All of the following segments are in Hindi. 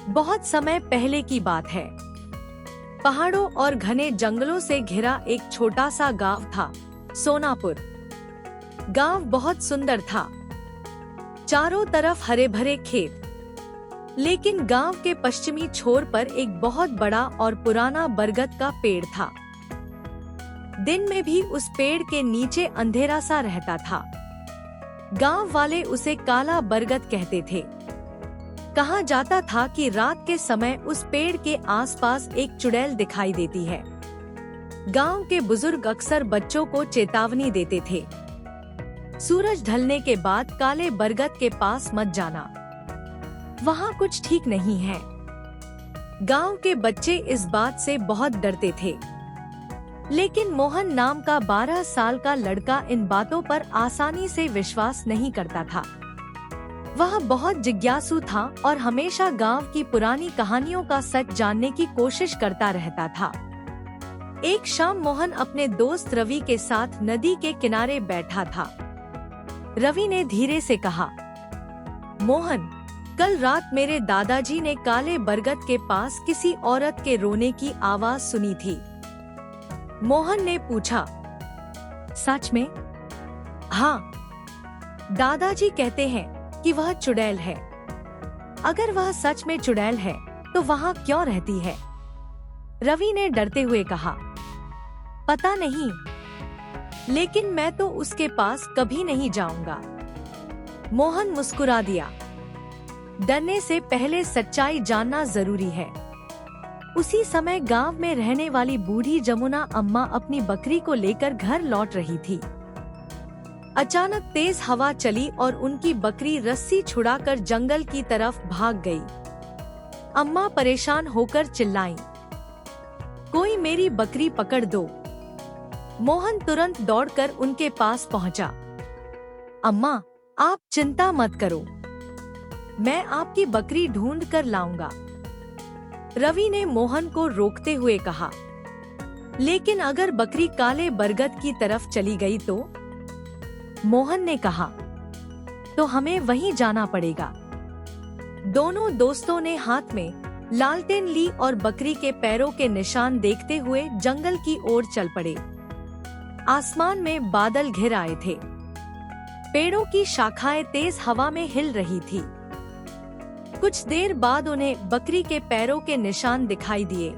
बहुत समय पहले की बात है। पहाड़ों और घने जंगलों से घिरा एक छोटा सा गांव था, सोनापुर। गांव बहुत सुंदर था, चारों तरफ हरे भरे खेत। लेकिन गांव के पश्चिमी छोर पर एक बहुत बड़ा और पुराना बरगद का पेड़ था। दिन में भी उस पेड़ के नीचे अंधेरा सा रहता था। गांव वाले उसे काला बरगद कहते थे। कहा जाता था कि रात के समय उस पेड़ के आसपास एक चुड़ैल दिखाई देती है। गांव के बुजुर्ग अक्सर बच्चों को चेतावनी देते थे, सूरज ढलने के बाद काले बरगद के पास मत जाना, वहाँ कुछ ठीक नहीं है। गांव के बच्चे इस बात से बहुत डरते थे। लेकिन मोहन नाम का 12 साल का लड़का इन बातों पर आसानी से विश्वास नहीं करता था। वह बहुत जिज्ञासु था और हमेशा गांव की पुरानी कहानियों का सच जानने की कोशिश करता रहता था। एक शाम मोहन अपने दोस्त रवि के साथ नदी के किनारे बैठा था। रवि ने धीरे से कहा, मोहन, कल रात मेरे दादाजी ने काले बरगद के पास किसी औरत के रोने की आवाज सुनी थी। मोहन ने पूछा, सच में? हाँ, दादाजी कहते हैं कि वह चुड़ैल है। अगर वह सच में चुड़ैल है तो वहाँ क्यों रहती है? रवि ने डरते हुए कहा, पता नहीं, लेकिन मैं तो उसके पास कभी नहीं जाऊंगा। मोहन मुस्कुरा दिया। डरने से पहले सच्चाई जानना जरूरी है। उसी समय गांव में रहने वाली बूढ़ी जमुना अम्मा अपनी बकरी को लेकर घर लौट रही थी। अचानक तेज हवा चली और उनकी बकरी रस्सी छुड़ाकर जंगल की तरफ भाग गई। अम्मा परेशान होकर चिल्लाईं, कोई मेरी बकरी पकड़ दो। मोहन तुरंत दौड़कर उनके पास पहुंचा। अम्मा, आप चिंता मत करो, मैं आपकी बकरी ढूंढ कर लाऊंगा। रवि ने मोहन को रोकते हुए कहा, लेकिन अगर बकरी काले बरगद की तरफ चली गई तो? मोहन ने कहा, तो हमें वहीं जाना पड़ेगा। दोनों दोस्तों ने हाथ में लालटेन ली और बकरी के पैरों के निशान देखते हुए जंगल की ओर चल पड़े। आसमान में बादल घिर आए थे। पेड़ों की शाखाएं तेज हवा में हिल रही थी। कुछ देर बाद उन्हें बकरी के पैरों के निशान दिखाई दिए।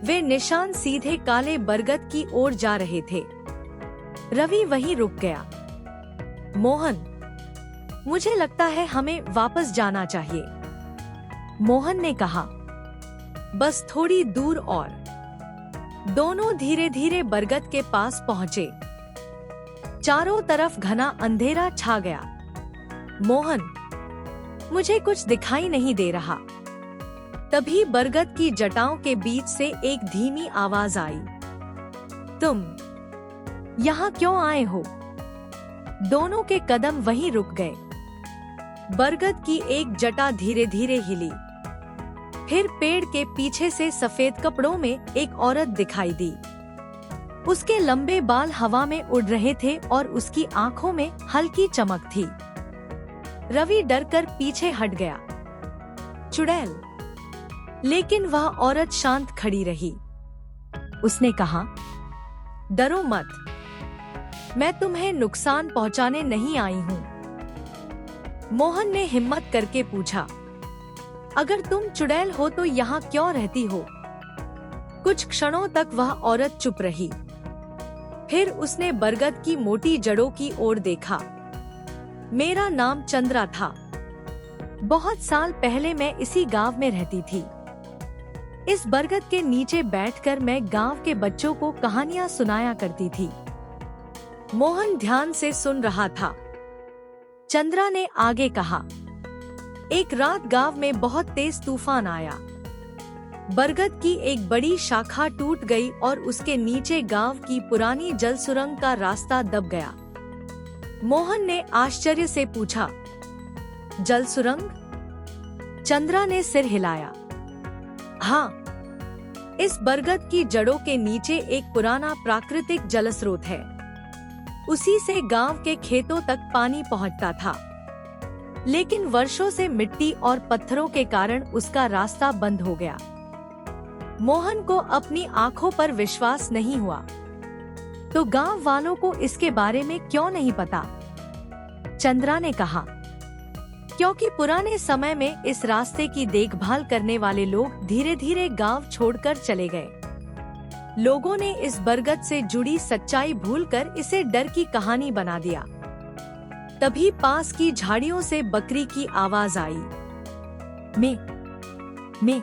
वे निशान सीधे काले बरगद की ओर जा रहे थे। रवि वहीं रुक गया। मोहन, मुझे लगता है हमें वापस जाना चाहिए। मोहन ने कहा, बस थोड़ी दूर और। दोनों धीरे धीरे बरगद के पास पहुँचे। चारों तरफ घना अंधेरा छा गया। मोहन, मुझे कुछ दिखाई नहीं दे रहा। तभी बरगद की जटाओं के बीच से एक धीमी आवाज आई, तुम यहाँ क्यों आए हो? दोनों के कदम वहीं रुक गए। बरगद की एक जटा धीरे धीरे हिली। फिर पेड़ के पीछे से सफेद कपड़ों में एक औरत दिखाई दी। उसके लंबे बाल हवा में उड़ रहे थे और उसकी आंखों में हल्की चमक थी। रवि डरकर पीछे हट गया। चुड़ैल! लेकिन वह औरत शांत खड़ी रही। उसने कहा, डरो मत, मैं तुम्हें नुकसान पहुंचाने नहीं आई हूँ। मोहन ने हिम्मत करके पूछा, अगर तुम चुड़ैल हो तो यहाँ क्यों रहती हो? कुछ क्षणों तक वह औरत चुप रही। फिर उसने बरगद की मोटी जड़ों की ओर देखा। मेरा नाम चंद्रा था। बहुत साल पहले मैं इसी गांव में रहती थी। इस बरगद के नीचे बैठकर मैं गांव के बच्चों को कहानियां सुनाया करती थी। मोहन ध्यान से सुन रहा था। चंद्रा ने आगे कहा, एक रात गांव में बहुत तेज तूफान आया। बरगद की एक बड़ी शाखा टूट गई और उसके नीचे गांव की पुरानी जल सुरंग का रास्ता दब गया। मोहन ने आश्चर्य से पूछा, जल सुरंग? चंद्रा ने सिर हिलाया। हाँ, इस बरगद की जड़ों के नीचे एक पुराना प्राकृतिक जलस्रोत है। उसी से गांव के खेतों तक पानी पहुंचता था। लेकिन वर्षों से मिट्टी और पत्थरों के कारण उसका रास्ता बंद हो गया। मोहन को अपनी आंखों पर विश्वास नहीं हुआ। तो गांव वालों को इसके बारे में क्यों नहीं पता? चंद्रा ने कहा, क्योंकि पुराने समय में इस रास्ते की देखभाल करने वाले लोग धीरे धीरे गांव छोड़कर चले गए। लोगों ने इस बरगद से जुड़ी सच्चाई भूलकर इसे डर की कहानी बना दिया। तभी पास की झाड़ियों से बकरी की आवाज आई, मैं।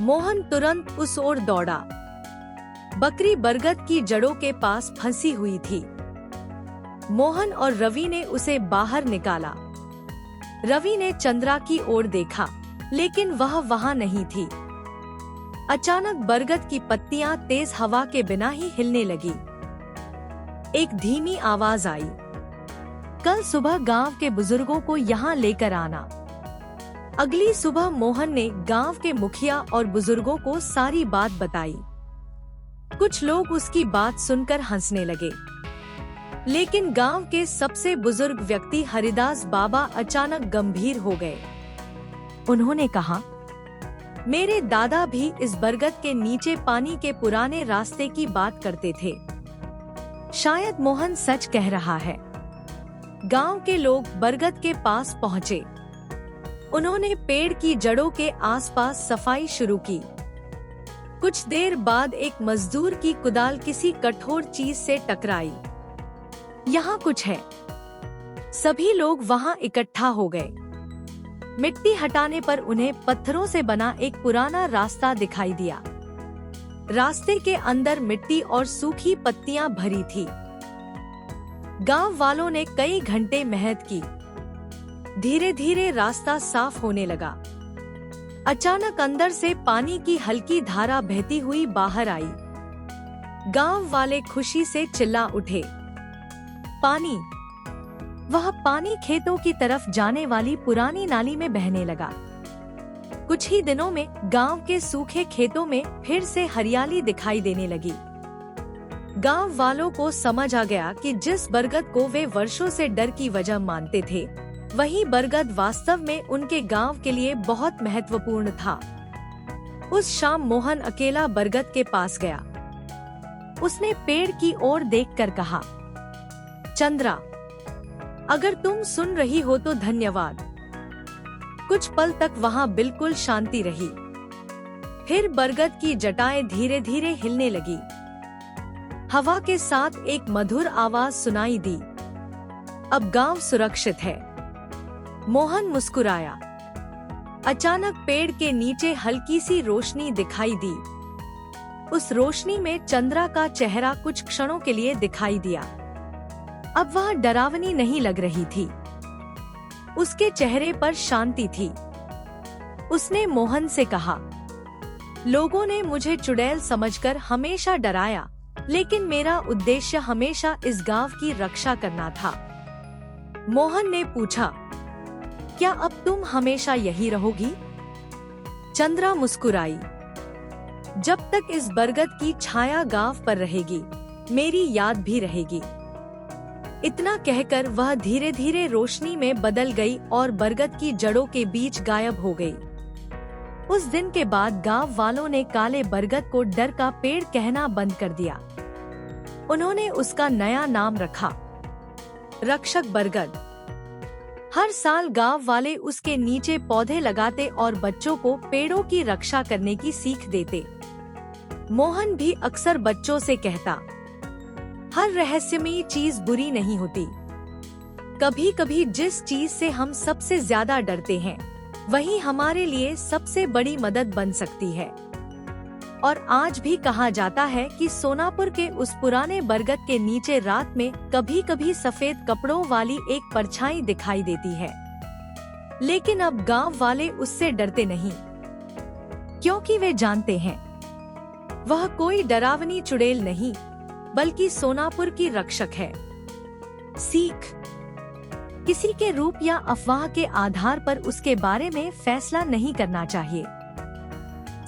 मोहन तुरंत उस ओर दौड़ा। बकरी बरगद की जड़ों के पास फंसी हुई थी। मोहन और रवि ने उसे बाहर निकाला। रवि ने चंद्रा की ओर देखा, लेकिन वह वहां नहीं थी। अचानक बरगद की पत्तियां तेज हवा के बिना ही हिलने लगी। एक धीमी आवाज आई, कल सुबह गांव के बुजुर्गों को यहाँ लेकर आना। अगली सुबह मोहन ने गांव के मुखिया और बुजुर्गों को सारी बात बताई। कुछ लोग उसकी बात सुनकर हंसने लगे, लेकिन गांव के सबसे बुजुर्ग व्यक्ति हरिदास बाबा अचानक गंभीर हो गए। उन्होंने कहा, मेरे दादा भी इस बरगद के नीचे पानी के पुराने रास्ते की बात करते थे। शायद मोहन सच कह रहा है। गांव के लोग बरगद के पास पहुँचे। उन्होंने पेड़ की जड़ों के आसपास सफाई शुरू की। कुछ देर बाद एक मजदूर की कुदाल किसी कठोर चीज से टकराई। यहाँ कुछ है। सभी लोग वहाँ इकट्ठा हो गए। मिट्टी हटाने पर उन्हें पत्थरों से बना एक पुराना रास्ता दिखाई दिया। रास्ते के अंदर मिट्टी और सूखी पत्तियां भरी थी। गांव वालों ने कई घंटे मेहनत की। धीरे धीरे रास्ता साफ होने लगा। अचानक अंदर से पानी की हल्की धारा बहती हुई बाहर आई। गांव वाले खुशी से चिल्ला उठे, पानी! वह पानी खेतों की तरफ जाने वाली पुरानी नाली में बहने लगा। कुछ ही दिनों में गांव के सूखे खेतों में फिर से हरियाली दिखाई देने लगी। गांव वालों को समझ आ गया कि जिस बरगद को वे वर्षों से डर की वजह मानते थे, वही बरगद वास्तव में उनके गांव के लिए बहुत महत्वपूर्ण था। उस शाम मोहन अकेला बरगद के पास गया। उसने पेड़ की ओर देखकर कहा, चंद्रा, अगर तुम सुन रही हो तो धन्यवाद। कुछ पल तक वहाँ बिल्कुल शांति रही। फिर बरगद की जटाएं धीरे धीरे हिलने लगी। हवा के साथ एक मधुर आवाज सुनाई दी, अब गांव सुरक्षित है। मोहन मुस्कुराया। अचानक पेड़ के नीचे हल्की सी रोशनी दिखाई दी। उस रोशनी में चंद्रा का चेहरा कुछ क्षणों के लिए दिखाई दिया। अब वह डरावनी नहीं लग रही थी। उसके चेहरे पर शांति थी। उसने मोहन से कहा, लोगों ने मुझे चुड़ैल समझकर हमेशा डराया, लेकिन मेरा उद्देश्य हमेशा इस गांव की रक्षा करना था। मोहन ने पूछा, क्या अब तुम हमेशा यही रहोगी? चंद्रा मुस्कुराई। जब तक इस बरगद की छाया गांव पर रहेगी, मेरी याद भी रहेगी। इतना कहकर वह धीरे धीरे रोशनी में बदल गई और बरगद की जड़ों के बीच गायब हो गई। उस दिन के बाद गांव वालों ने काले बरगद को डर का पेड़ कहना बंद कर दिया। उन्होंने उसका नया नाम रखा, रक्षक बरगद। हर साल गांव वाले उसके नीचे पौधे लगाते और बच्चों को पेड़ों की रक्षा करने की सीख देते। मोहन भी अक्सर बच्चों से कहता, हर रहस्यमयी चीज बुरी नहीं होती। कभी कभी जिस चीज से हम सबसे ज्यादा डरते हैं, वही हमारे लिए सबसे बड़ी मदद बन सकती है। और आज भी कहा जाता है कि सोनापुर के उस पुराने बरगद के नीचे रात में कभी कभी सफेद कपड़ों वाली एक परछाई दिखाई देती है। लेकिन अब गांव वाले उससे डरते नहीं, क्योंकि वे जानते हैं वह कोई डरावनी चुड़ैल नहीं, बल्कि सोनापुर की रक्षक है। सीख, किसी के रूप या अफवाह के आधार पर उसके बारे में फैसला नहीं करना चाहिए।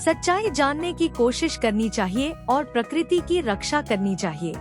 सच्चाई जानने की कोशिश करनी चाहिए और प्रकृति की रक्षा करनी चाहिए।